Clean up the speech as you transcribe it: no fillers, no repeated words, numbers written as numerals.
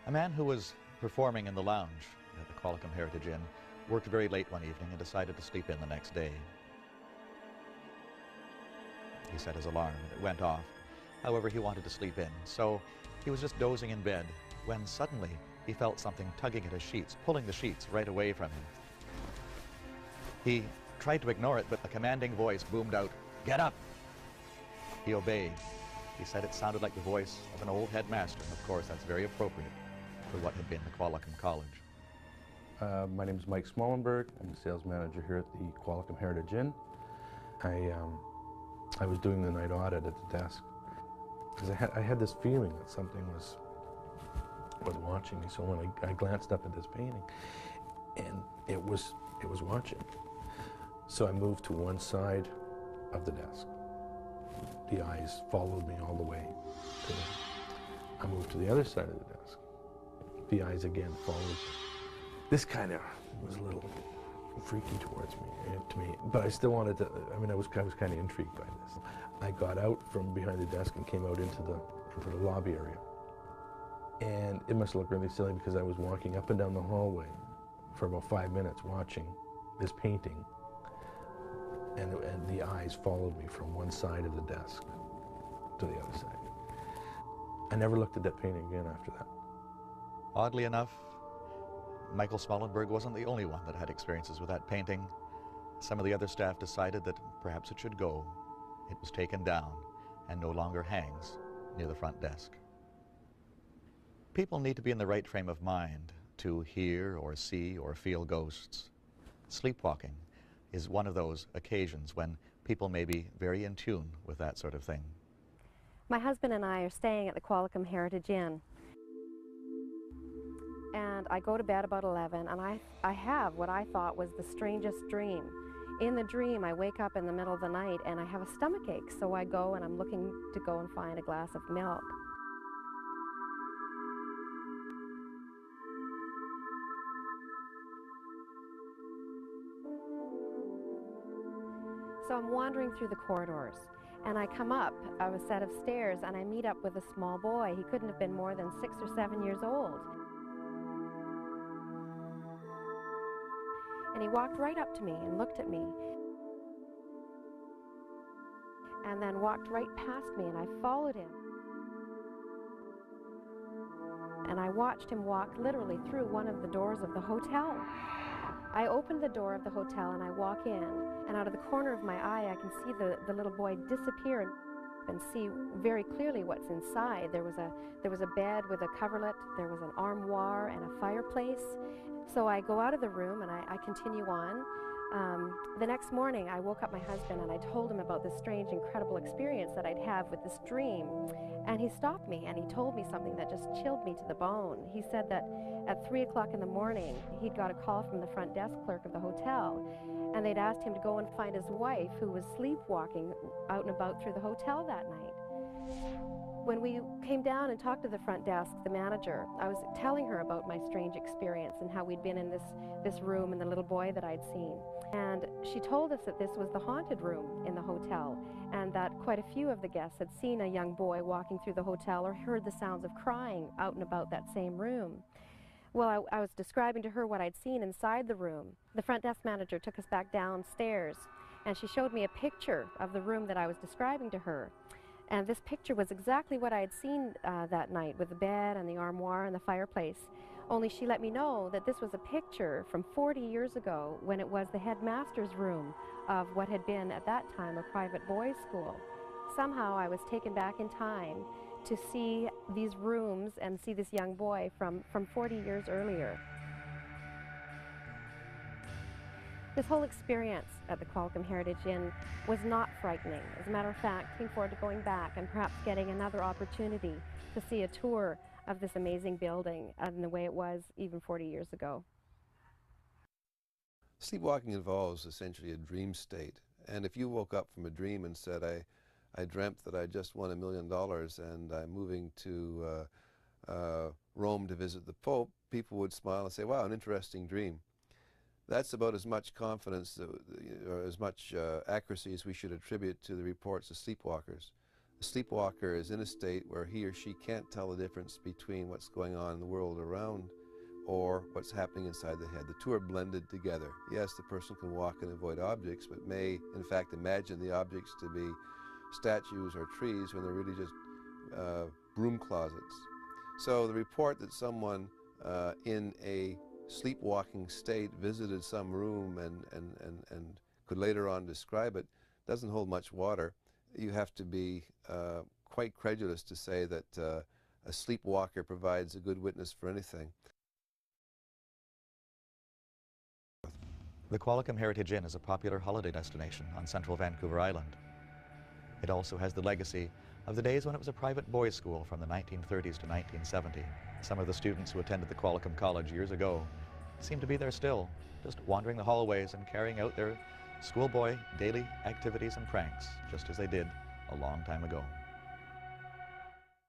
A man who was performing in the lounge at the Qualicum Heritage Inn worked very late one evening and decided to sleep in the next day. He set his alarm and it went off. However, he wanted to sleep in, so he was just dozing in bed when suddenly he felt something tugging at his sheets, pulling the sheets right away from him. He tried to ignore it, but a commanding voice boomed out, "Get up!" He obeyed. He said it sounded like the voice of an old headmaster, and of course that's very appropriate for what had been the Qualicum College. My name is Mike Smollenberg. I'm the sales manager here at the Qualicum Heritage Inn. I was doing the night audit at the desk because I had this feeling that something was watching me. So when I glanced up at this painting, and it was watching. So I moved to one side of the desk. The eyes followed me all the way to the, I moved to the other side of the desk. The eyes again followed me. This kind of was a little freaky towards me, to me, but I still wanted to, I was kind of intrigued by this. I got out from behind the desk and came out into the lobby area. And it must look really silly because I was walking up and down the hallway for about 5 minutes watching this painting, and the eyes followed me from one side of the desk to the other side. I never looked at that painting again after that. Oddly enough, Michael Smollenberg wasn't the only one that had experiences with that painting. Some of the other staff decided that perhaps it should go. It was taken down and no longer hangs near the front desk. People need to be in the right frame of mind to hear or see or feel ghosts. Sleepwalking is one of those occasions when people may be very in tune with that sort of thing. My husband and I are staying at the Qualicum Heritage Inn. And I go to bed about 11, and I have what I thought was the strangest dream. In the dream, I wake up in the middle of the night and I have a stomachache, so I go and I'm looking to go and find a glass of milk. So I'm wandering through the corridors, and I come up a set of stairs and I meet up with a small boy. He couldn't have been more than 6 or 7 years old. And he walked right up to me and looked at me, and then walked right past me, and I followed him. And I watched him walk literally through one of the doors of the hotel. I opened the door of the hotel and I walk in, and out of the corner of my eye I can see the little boy disappear and see very clearly what's inside. There was a bed with a coverlet, there was an armoire and a fireplace. So I go out of the room and I continue on. The next morning I woke up my husband and I told him about this strange, incredible experience that I'd have with this dream. And he stopped me and he told me something that just chilled me to the bone. He said that at 3 o'clock in the morning he'd got a call from the front desk clerk of the hotel, and they'd asked him to go and find his wife, who was sleepwalking out and about through the hotel that night. When we came down and talked to the front desk, the manager, I was telling her about my strange experience and how we'd been in this room and the little boy that I'd seen. And she told us that this was the haunted room in the hotel, and that quite a few of the guests had seen a young boy walking through the hotel or heard the sounds of crying out and about that same room. Well, I was describing to her what I'd seen inside the room. The front desk manager took us back downstairs, and she showed me a picture of the room that I was describing to her. And this picture was exactly what I had seen that night, with the bed and the armoire and the fireplace. Only she let me know that this was a picture from 40 years ago, when it was the headmaster's room of what had been at that time a private boys' school. Somehow I was taken back in time to see these rooms and see this young boy from 40 years earlier. This whole experience at the Qualicum Heritage Inn was not frightening. As a matter of fact, looking forward to going back and perhaps getting another opportunity to see a tour of this amazing building and the way it was even 40 years ago. Sleepwalking involves essentially a dream state, and if you woke up from a dream and said, I dreamt that I just won $1 million and I'm moving to Rome to visit the Pope, people would smile and say, wow, an interesting dream. That's about as much confidence or as much accuracy as we should attribute to the reports of sleepwalkers. A sleepwalker is in a state where he or she can't tell the difference between what's going on in the world around or what's happening inside the head. The two are blended together. Yes, the person can walk and avoid objects, but may in fact imagine the objects to be statues or trees when they're really just broom closets. So the report that someone in a sleepwalking state visited some room and could later on describe it doesn't hold much water. You have to be quite credulous to say that a sleepwalker provides a good witness for anything. The Qualicum Heritage Inn is a popular holiday destination on central Vancouver Island. It also has the legacy of the days when it was a private boys' school from the 1930s to 1970. Some of the students who attended the Qualicum College years ago seem to be there still, just wandering the hallways and carrying out their schoolboy daily activities and pranks, just as they did a long time ago.